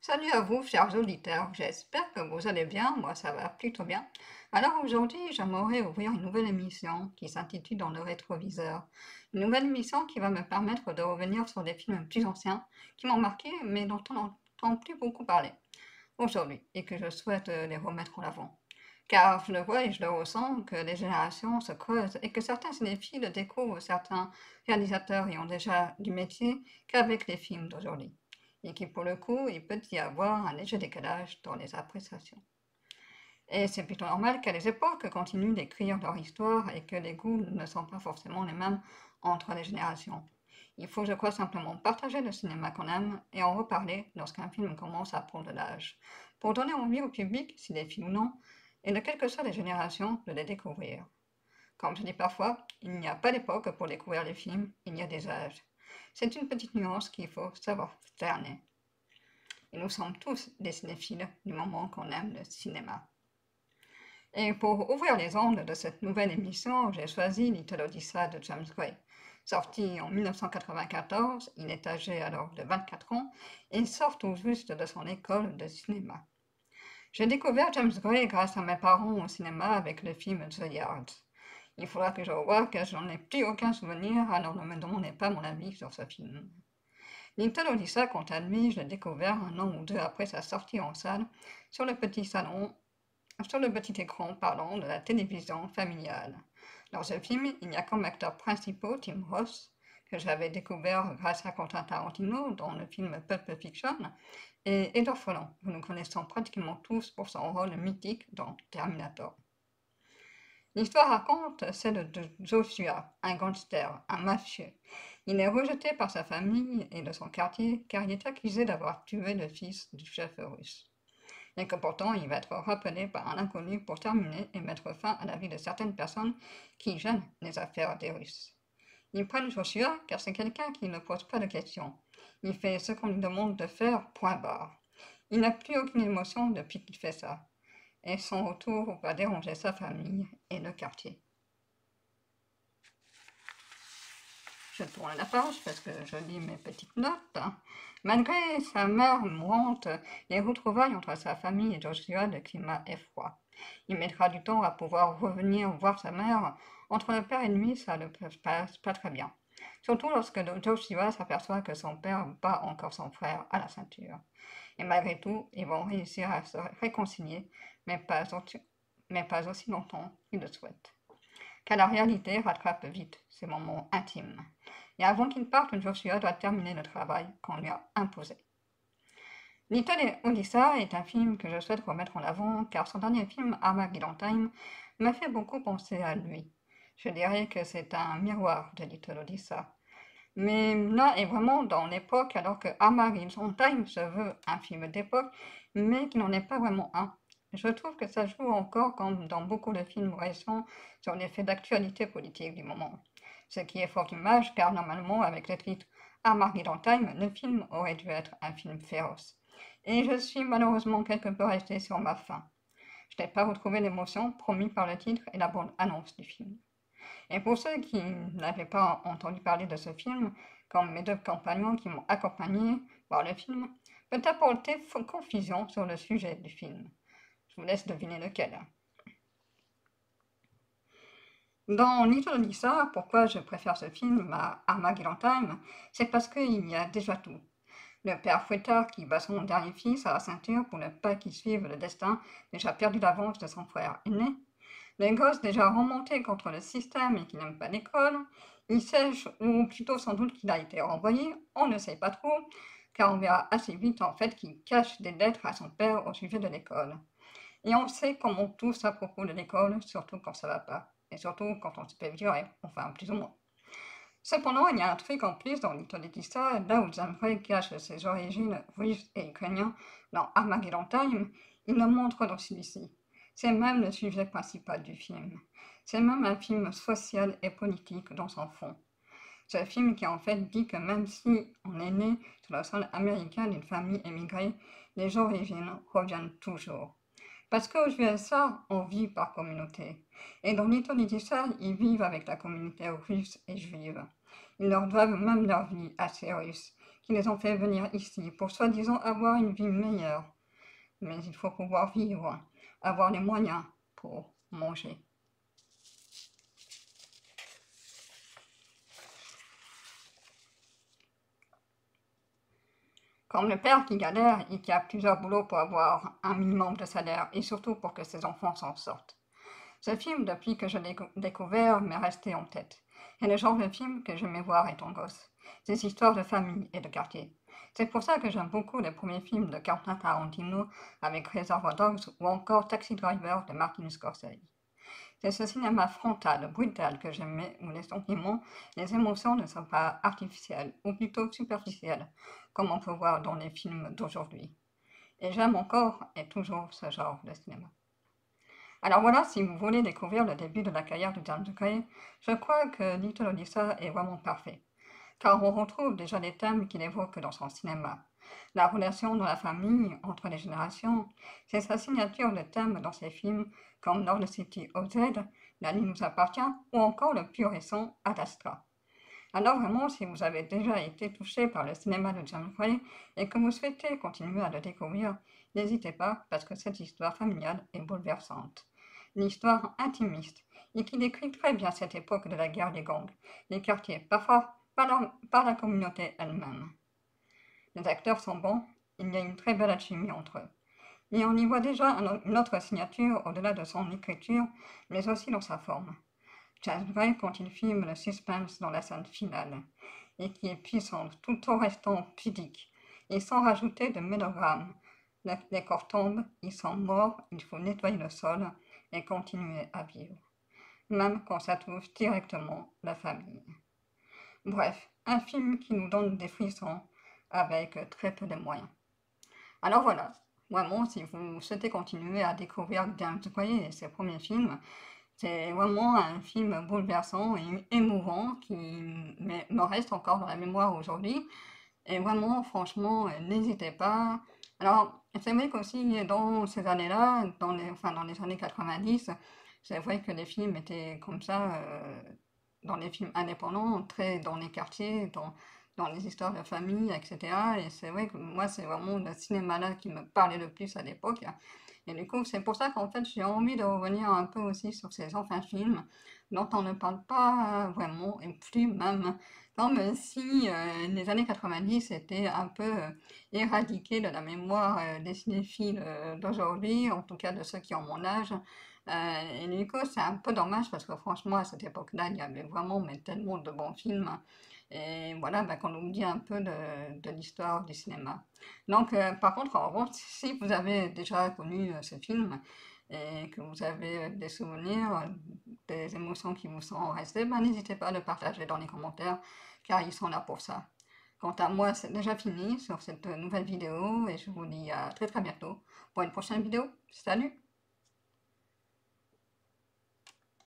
Salut à vous, chers auditeurs. J'espère que vous allez bien. Moi, ça va plutôt bien. Alors aujourd'hui, j'aimerais ouvrir une nouvelle émission qui s'intitule Dans le rétroviseur. Une nouvelle émission qui va me permettre de revenir sur des films plus anciens qui m'ont marqué, mais dont on n'entend plus beaucoup parler aujourd'hui et que je souhaite les remettre en avant. Car je le vois et je le ressens que les générations se creusent et que certains cinéphiles découvrent certains réalisateurs ayant déjà du métier qu'avec les films d'aujourd'hui. Et qui, pour le coup, il peut y avoir un léger décalage dans les appréciations. Et c'est plutôt normal qu'à les époques continuent d'écrire leur histoire et que les goûts ne sont pas forcément les mêmes entre les générations. Il faut, je crois, simplement partager le cinéma qu'on aime et en reparler lorsqu'un film commence à prendre de l'âge, pour donner envie au public, s'il est film ou non, et de quelles que soient les générations, de les découvrir. Comme je dis parfois, il n'y a pas d'époque pour découvrir les films, il y a des âges. C'est une petite nuance qu'il faut savoir cerner. Et nous sommes tous des cinéphiles du moment qu'on aime le cinéma. Et pour ouvrir les ondes de cette nouvelle émission, j'ai choisi Little Odessa de James Gray. Sorti en 1994, il est âgé alors de 24 ans et sort tout juste de son école de cinéma. J'ai découvert James Gray grâce à mes parents au cinéma avec le film The Yards. Il faudra que je revoie car je n'en ai plus aucun souvenir, alors ne me demandez pas mon avis sur ce film. Little Odessa, quant à lui, je l'ai découvert un an ou deux après sa sortie en salle sur le petit écran, de la télévision familiale. Dans ce film, il n'y a comme acteurs principaux Tim Roth, que j'avais découvert grâce à Quentin Tarantino dans le film Pulp Fiction, et Edward Furlong, que nous connaissons pratiquement tous pour son rôle mythique dans Terminator. L'histoire raconte celle de Joshua, un gangster, un mafieux. Il est rejeté par sa famille et de son quartier car il est accusé d'avoir tué le fils du chef russe. Et que pourtant il va être rappelé par un inconnu pour terminer et mettre fin à la vie de certaines personnes qui gênent les affaires des Russes. Ils prennent Joshua car c'est quelqu'un qui ne pose pas de questions. Il fait ce qu'on lui demande de faire, point barre. Il n'a plus aucune émotion depuis qu'il fait ça et son retour va déranger sa famille et le quartier. Je tourne la page parce que je lis mes petites notes. Malgré sa mère mourante, les retrouvailles entre sa famille et Joshua, le climat est froid. Il mettra du temps à pouvoir revenir voir sa mère. Entre le père et lui, ça ne passe pas très bien. Surtout lorsque Joshua s'aperçoit que son père bat encore son frère à la ceinture. Et malgré tout, ils vont réussir à se réconcilier, mais pas aussi longtemps qu'ils le souhaitent. Car la réalité rattrape vite ces moments intimes. Et avant qu'il parte, Joshua doit terminer le travail qu'on lui a imposé. Little Odessa est un film que je souhaite remettre en avant car son dernier film, Armageddon Time, m'a fait beaucoup penser à lui. Je dirais que c'est un miroir de Little Odessa. Mais là est vraiment dans l'époque, alors que Armageddon Time se veut un film d'époque, mais qui n'en est pas vraiment un. Je trouve que ça joue encore, comme dans beaucoup de films récents, sur les faits d'actualité politique du moment. Ce qui est fort dommage, car normalement, avec le titre Armageddon Time, le film aurait dû être un film féroce. Et je suis malheureusement quelque peu restée sur ma faim. Je n'ai pas retrouvé l'émotion promise par le titre et la bande-annonce du film. Et pour ceux qui n'avaient pas entendu parler de ce film, comme mes deux compagnons qui m'ont accompagné voir le film, peut apporter confusion sur le sujet du film. Je vous laisse deviner lequel. Dans Little Lisa, pourquoi je préfère ce film à Armageddon Time, c'est parce qu'il y a déjà tout. Le père fouettard qui bat son dernier fils à la ceinture pour ne pas qu'il suive le destin déjà perdu d'avance de son frère aîné. Les gosses déjà remontés contre le système et qui n'aiment pas l'école, il sèche, ou plutôt sans doute qu'il a été renvoyé, on ne sait pas trop, car on verra assez vite en fait qu'il cache des lettres à son père au sujet de l'école. Et on sait comment tous à propos de l'école, surtout quand ça va pas, et surtout quand on se fait violer, enfin plus ou moins. Cependant, il y a un truc en plus dans Little Odessa, là où Zamfray cache ses origines russes et ukrainiennes dans Armageddon Time, il le montre dans celui-ci. C'est même le sujet principal du film. C'est même un film social et politique dans son fond. C'est un film qui en fait dit que même si on est né sur le sol américain d'une famille émigrée, les origines reviennent toujours. Parce qu'aux USA, on vit par communauté. Et dans Little Odessa, ils vivent avec la communauté russe et juive. Ils leur doivent même leur vie à ces Russes, qui les ont fait venir ici pour soi-disant avoir une vie meilleure. Mais il faut pouvoir vivre, avoir les moyens pour manger. Comme le père qui galère et qui a plusieurs boulots pour avoir un minimum de salaire et surtout pour que ses enfants s'en sortent. Ce film, depuis que je l'ai découvert, m'est resté en tête. C'est le genre de film que j'aimais voir étant gosse. Des histoires de famille et de quartier. C'est pour ça que j'aime beaucoup les premiers films de Quentin Tarantino avec Reservoir Dogs ou encore Taxi Driver de Martin Scorsese. C'est ce cinéma frontal, brutal que j'aimais, où les sentiments, les émotions ne sont pas artificielles, ou plutôt superficielles, comme on peut voir dans les films d'aujourd'hui. Et j'aime encore et toujours ce genre de cinéma. Alors voilà, si vous voulez découvrir le début de la carrière de James Gray, je crois que Little Odessa est vraiment parfait, car on retrouve déjà les thèmes qu'il évoque dans son cinéma. La relation dans la famille, entre les générations, c'est sa signature de thèmes dans ses films comme North City OZ, La nuit nous appartient, ou encore le plus récent Ad Astra. Alors vraiment, si vous avez déjà été touché par le cinéma de James Gray et que vous souhaitez continuer à le découvrir, n'hésitez pas parce que cette histoire familiale est bouleversante. Une histoire intimiste et qui décrit très bien cette époque de la guerre des gangs, les quartiers, parfois par la communauté elle-même. Les acteurs sont bons, il y a une très belle alchimie entre eux. Et on y voit déjà une autre signature au-delà de son écriture, mais aussi dans sa forme. James Gray quand il filme le suspense dans la scène finale, et qui est puissante tout en restant pudique, et sans rajouter de mélodrame. Les corps tombent, ils sont morts, il faut nettoyer le sol et continuer à vivre, même quand ça touche directement la famille. Bref, un film qui nous donne des frissons avec très peu de moyens. Alors voilà, vraiment, si vous souhaitez continuer à découvrir James Gray et ses premiers films, c'est vraiment un film bouleversant et émouvant qui me reste encore dans la mémoire aujourd'hui. Et vraiment, franchement, n'hésitez pas. Alors, c'est vrai qu'aussi dans ces années-là, dans les années 90, c'est vrai que les films étaient comme ça, dans les films indépendants, très dans les quartiers, dans les histoires de famille, etc. Et c'est vrai que moi, c'est vraiment le cinéma-là qui me parlait le plus à l'époque. Et du coup, c'est pour ça qu'en fait, j'ai envie de revenir un peu aussi sur ces anciens films dont on ne parle pas vraiment, et plus même, comme si les années 90 étaient un peu éradiquées de la mémoire des cinéphiles d'aujourd'hui, en tout cas de ceux qui ont mon âge. Et du coup, c'est un peu dommage parce que franchement, à cette époque-là, il y avait vraiment mais, tellement de bons films. Et voilà, bah, qu'on oublie un peu de l'histoire du cinéma. Donc, par contre, en revanche, si vous avez déjà connu ce film et que vous avez des souvenirs, des émotions qui vous sont restées, ben, n'hésitez pas à le partager dans les commentaires, car ils sont là pour ça. Quant à moi, c'est déjà fini sur cette nouvelle vidéo et je vous dis à très très bientôt pour une prochaine vidéo. Salut!